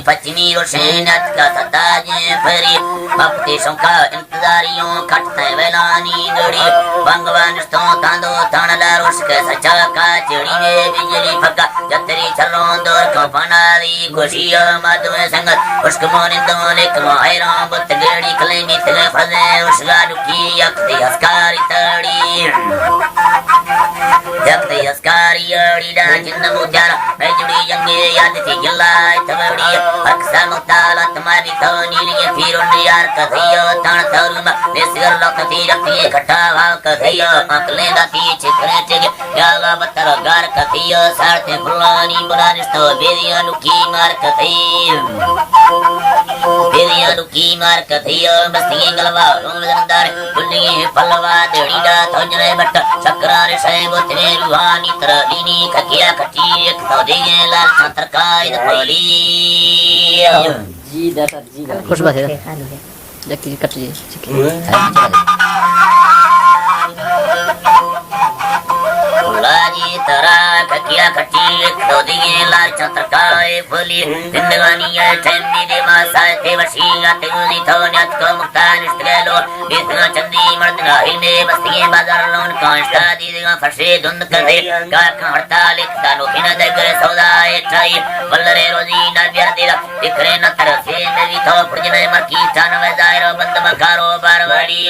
पश्चिमी रोशनियत का सताज फरी बपदेशों का इंतजारियों कटते वेलानी गड़ी बंगवान तो तांदो तानला रोश के सचा का चिड़ी में बिजली फका जतरी चलों दूर को पनाली खुशियां मधुए संगत उसको मोनिंदो लेक मायरा बुत गड़ी कले मितले फले उसका दुखी यक्ति हस्कारी तड़ी यक्ति हस्कारी अड़ी डा जिन्न मुजारा मैं जुड़ी जंगे याद थी गिलाई तबड़ी अक्सर मुताला तुम्हारी तो नीलिये फिर यार कथियो तान तरुमा नेसगर लखती रखती घटा भाव कथियो अकले दाती चिकरे चिगे याला बतर गार कथियो सारते फुलानी बुरानिस्तो बेदिया नुकी मार कथियो बेदिया नुकी मार कथियो बस्ती गलवा रोमदार बुल्ली पलवा देड़ीडा तोजने बट चक्रारे से बोतने रुहानी तरलीनी खकिया खटी एक तो दिए लाल छत्रकाय दपली जी दादा जी खुश बात है जकी कट जी लाजी तरा खकिया खटी एक तो दिए लाल छत्रकाय फली जिंदगानी है ठंडी दे मासा ते वशी आते उनी तो न्यात को मुक्तान इस्तगलो इतना चंदी मर्द राही में बस्ती बाजार लोन कांस्टा दी देगा फरसे धुंध कर दे कार का हड़ताल एक दानो बिना देकर सौदा है चाई बल्लरे रोजी ना बिया देला दिखरे न तरसे में भी तो पुरजने मकी चान में जायरो बंद बकारो बारवाड़ी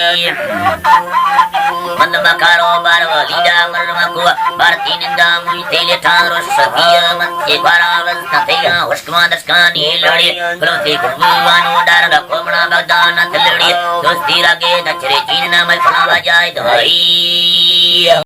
बंद बकारो बारवाड़ी दा मरमा को भारती निंदा मुई तेले ठारो सखिया मन एक बार आवाज तया हुस्कमा दस्कानी लड़ी क्रोधी गुवानो डार दा कोमड़ा बगदान तलड़ी दोस्ती लागे नचरे चीन ना मैं फला जाए दवाई